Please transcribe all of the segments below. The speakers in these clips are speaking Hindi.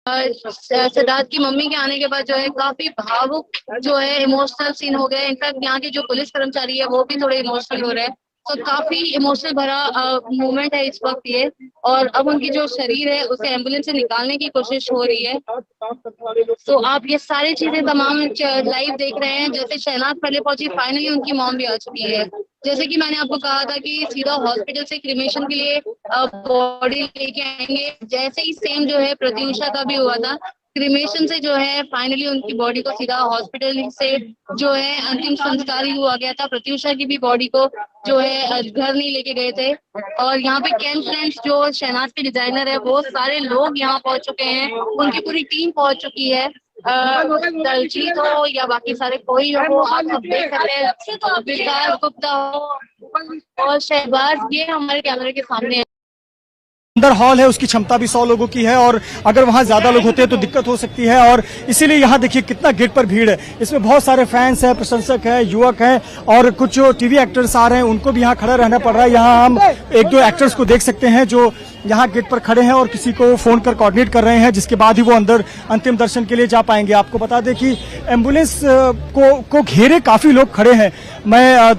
सिद्धार्थ की मम्मी के आने के बाद जो है काफी भावुक जो है इमोशनल सीन हो गया। इनफैक्ट यहाँ के जो पुलिस कर्मचारी है वो भी थोड़े इमोशनल हो रहे हैं। तो काफी इमोशनल भरा मोमेंट है इस वक्त ये। और अब उनकी जो शरीर है उसे एम्बुलेंस से निकालने की कोशिश हो रही है। तो आप ये सारी चीजें तमाम लाइव देख रहे हैं। जैसे शहनाज पहले पहुंची, फाइनली उनकी मॉम भी आ चुकी है। जैसे कि मैंने आपको कहा था कि सीधा हॉस्पिटल से क्रिमेशन के लिए बॉडी लेके आएंगे। जैसे ही सेम जो है प्रत्युषा का भी हुआ था, क्रिमेशन से जो है फाइनली उनकी बॉडी को सीधा हॉस्पिटल से जो है अंतिम संस्कार ही हुआ गया था। प्रत्युषा की भी बॉडी को जो है घर नहीं लेके गए थे। और यहाँ पे कैन फ्रेंड्स जो शहनाज के डिजाइनर है वो सारे लोग यहाँ पहुंच चुके हैं। उनकी पूरी टीम पहुंच चुकी है। दलजीत हो या बाकी सारे कोई हो, आप सब देख सकते हैं। विकास गुप्ता हो और शहबाज, ये हमारे कैमरे के सामने है। अंदर हॉल है, उसकी क्षमता भी 100 लोगों की है और अगर वहां ज्यादा लोग होते हैं तो दिक्कत हो सकती है। और इसीलिए यहाँ देखिए कितना गेट पर भीड़ है। इसमें बहुत सारे फैंस हैं, प्रशंसक हैं, युवक हैं और कुछ जो टीवी एक्टर्स आ रहे हैं उनको भी यहाँ खड़ा रहना पड़ रहा है। यहाँ हम एक दो एक्टर्स को देख सकते हैं जो यहाँ गेट पर खड़े हैं और किसी को फोन कर कोऑर्डिनेट कर रहे हैं, जिसके बाद ही वो अंदर अंतिम दर्शन के लिए जा पाएंगे। आपको बता दें कि एम्बुलेंस को घेरे काफी लोग खड़े हैं। मैं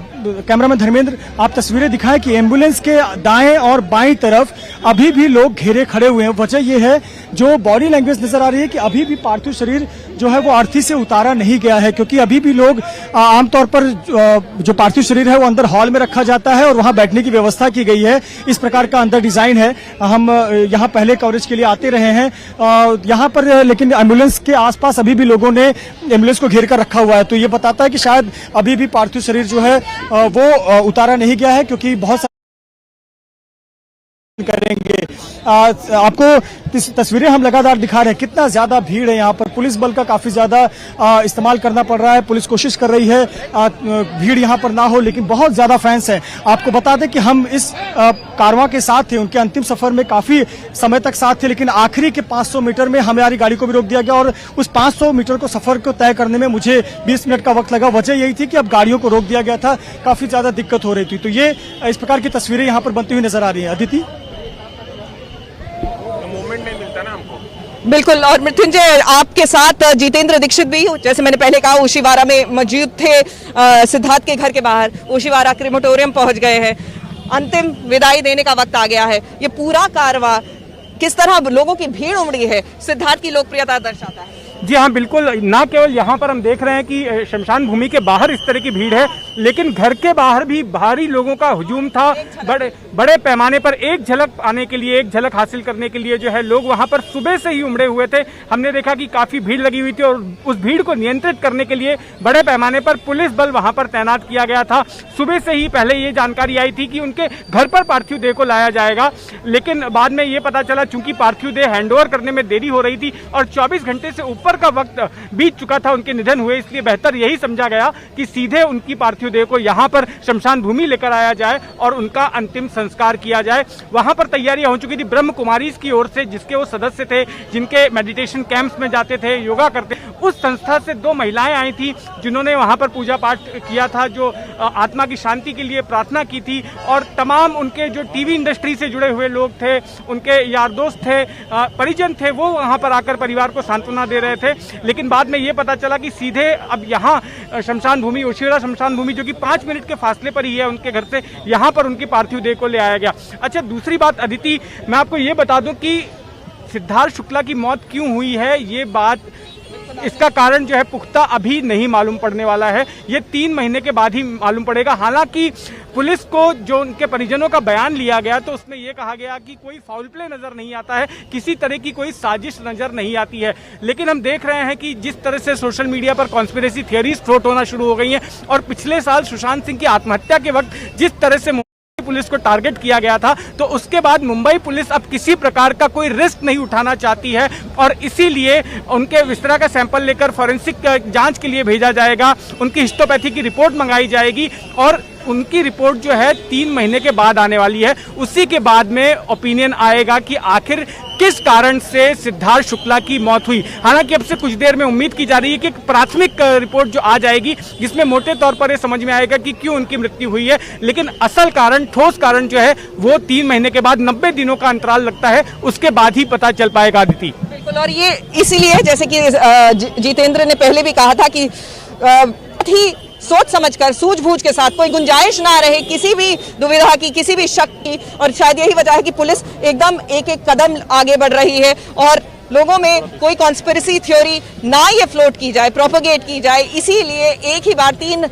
कैमरामैन धर्मेंद्र, आप तस्वीरें दिखाएं कि एम्बुलेंस के दाएं और बाईं तरफ अभी भी लोग घेरे खड़े हुए हैं। वजह यह है, जो बॉडी लैंग्वेज नजर आ रही है कि अभी भी पार्थिव शरीर जो है वो अर्थी से उतारा नहीं गया है, क्योंकि अभी भी लोग आमतौर पर जो पार्थिव शरीर है वो अंदर हॉल में रखा जाता है और वहां बैठने की व्यवस्था की गई है। इस प्रकार का अंदर डिजाइन है। हम यहाँ पहले कवरेज के लिए आते रहे हैं यहाँ पर, लेकिन एम्बुलेंस के आसपास अभी भी लोगों ने एम्बुलेंस को घेर कर रखा हुआ है। तो ये बताता है कि शायद अभी भी पार्थिव शरीर जो है वो उतारा नहीं गया है, क्योंकि बहुत करेंगे। आपको तस्वीरें हम लगातार दिखा रहे हैं कितना ज्यादा भीड़ है यहाँ पर। पुलिस बल का काफी ज्यादा इस्तेमाल करना पड़ रहा है। पुलिस कोशिश कर रही है भीड़ यहाँ पर ना हो, लेकिन बहुत ज्यादा फैंस हैं। आपको बता दें कि हम इस कारवां के साथ थे, उनके अंतिम सफर में काफी समय तक साथ थे, लेकिन आखिरी के 500 मीटर में हमारी गाड़ी को भी रोक दिया गया और उस 500 मीटर को सफर को तय करने में मुझे 20 मिनट का वक्त लगा। वजह यही थी कि अब गाड़ियों को रोक दिया गया था, काफी ज्यादा दिक्कत हो रही थी। तो ये इस प्रकार की तस्वीरें यहाँ पर बनती हुई नजर आ रही है। अदिति, बिल्कुल। और मृत्युंजय, आपके साथ जितेंद्र दीक्षित भी, जैसे मैंने पहले कहा, ओशीवारा में मौजूद थे। सिद्धार्थ के घर के बाहर ओशीवारा क्रिमेटोरियम पहुंच गए हैं। अंतिम विदाई देने का वक्त आ गया है। ये पूरा कारवां किस तरह लोगों की भीड़ उमड़ी है, सिद्धार्थ की लोकप्रियता दर्शाता है। जी हाँ, बिल्कुल। ना केवल यहाँ पर हम देख रहे हैं कि शमशान भूमि के बाहर इस तरह की भीड़ है, लेकिन घर के बाहर भी भारी लोगों का हुजूम था। बड़े पैमाने पर एक झलक पाने के लिए, एक झलक हासिल करने के लिए जो है लोग वहाँ पर सुबह से ही उमड़े हुए थे। हमने देखा कि काफी भीड़ लगी हुई थी और उस भीड़ को नियंत्रित करने के लिए बड़े पैमाने पर पुलिस बल वहाँ पर तैनात किया गया था। सुबह से ही पहले ये जानकारी आई थी कि उनके घर पर पार्थिव देह को लाया जाएगा, लेकिन बाद में ये पता चला चूंकि पार्थिव देह हैंडओवर करने में देरी हो रही थी और 24 घंटे से ऊपर का वक्त बीत चुका था उनके निधन हुए, इसलिए बेहतर यही समझा गया कि सीधे उनकी पार्थिव देह को यहाँ पर शमशान भूमि लेकर आया जाए और उनका अंतिम संस्कार किया जाए। वहां पर तैयारियां हो चुकी थी ब्रह्म कुमारीज की ओर से, जिसके वो सदस्य थे, जिनके मेडिटेशन कैंप्स में जाते थे, योगा करते। उस संस्था से 2 महिलाएं आई थी जिन्होंने वहां पर पूजा पाठ किया था, जो आत्मा की शांति के लिए प्रार्थना की थी। और तमाम उनके जो टीवी इंडस्ट्री से जुड़े हुए लोग थे, उनके यार दोस्त थे, परिजन थे, वो वहां पर आकर परिवार को सांत्वना दे रहे थे। लेकिन बाद में ये पता चला कि सीधे अब यहाँ शमशान भूमि, ओशीवारा शमशान भूमि, जो कि 5 मिनट के फासले पर ही है उनके घर से, यहाँ पर उनकी पार्थिव देह को ले आया गया। अच्छा, दूसरी बात अदिति, मैं आपको ये बता दूं कि सिद्धार्थ शुक्ला की मौत क्यों हुई है, ये बात, इसका कारण जो है पुख्ता अभी नहीं मालूम पड़ने वाला है। ये 3 महीने के बाद ही मालूम पड़ेगा। हालांकि पुलिस को जो उनके परिजनों का बयान लिया गया तो उसमें यह कहा गया कि कोई फाउल प्ले नजर नहीं आता है, किसी तरह की कोई साजिश नजर नहीं आती है। लेकिन हम देख रहे हैं कि जिस तरह से सोशल मीडिया पर कॉन्स्पिरेसी थियरीज फ्लोट होना शुरू हो गई हैं और पिछले साल सुशांत सिंह की आत्महत्या के वक्त जिस तरह से पुलिस को टारगेट किया गया था, तो उसके बाद मुंबई पुलिस अब किसी प्रकार का कोई रिस्क नहीं उठाना चाहती है और इसीलिए उनके विस्तरा का सैंपल लेकर फॉरेंसिक जांच के लिए भेजा जाएगा, उनकी हिस्टोपैथी की रिपोर्ट मंगाई जाएगी और उनकी रिपोर्ट जो है 3 महीने के बाद आने वाली है। उसी के बाद में ओपिनियन आएगा कि आखिर किस कारण से सिद्धार्थ शुक्ला की मौत हुई। हालांकि अब से कुछ देर में उम्मीद की जा रही है कि प्राथमिक रिपोर्ट जो आ जाएगी, जिसमें मोटे तौर पर यह समझ में आएगा कि क्यों उनकी मृत्यु हुई है, लेकिन असल कारण, ठोस कारण जो है वो 3 महीने के बाद, 90 दिनों का अंतराल लगता है, उसके बाद ही पता चल पाएगा। अदिति, बिल्कुल। और ये इसीलिए जैसे कि जितेंद्र ने पहले भी कहा था कि ही सोच समझकर सूझबूझ के साथ कोई गुंजाइश ना रहे किसी भी दुविधा की, किसी भी शक की। और शायद यही वजह है कि पुलिस एकदम एक एक कदम आगे बढ़ रही है और लोगों में कोई कॉन्स्पिरेसी थ्योरी ना ये फ्लोट की जाए, प्रोपोगेट की जाए। इसीलिए एक ही बार 3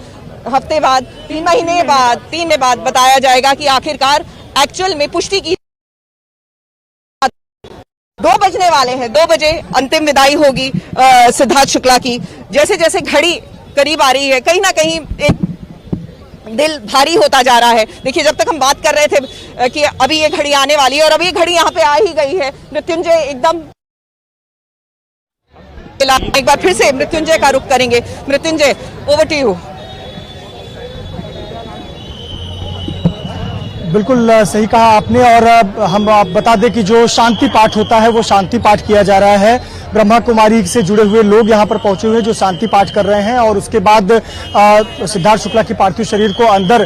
हफ्ते बाद, 3 महीने बाद, 3 बाद बताया जाएगा कि आखिरकार एक्चुअल में पुष्टि की 2 बजने वाले हैं। 2 बजे अंतिम विदाई होगी सिद्धार्थ शुक्ला की। जैसे जैसे घड़ी करीब आ रही है, कहीं ना कहीं एक दिल भारी होता जा रहा है। देखिए, जब तक हम बात कर रहे थे कि अभी ये घड़ी आने वाली है और अभी ये घड़ी यहाँ पे आ ही गई है। मृत्युंजय एकदम एक बार फिर से मृत्युंजय का रुख करेंगे। Mrityunjay, over to you. बिल्कुल सही कहा आपने। और हम बता दें कि जो शांति पाठ होता है वो शांति पाठ किया जा रहा है। ब्रह्मा कुमारी से जुड़े हुए लोग यहाँ पर पहुंचे हुए जो शांति पाठ कर रहे हैं और उसके बाद सिद्धार्थ शुक्ला की पार्थिव शरीर को अंदर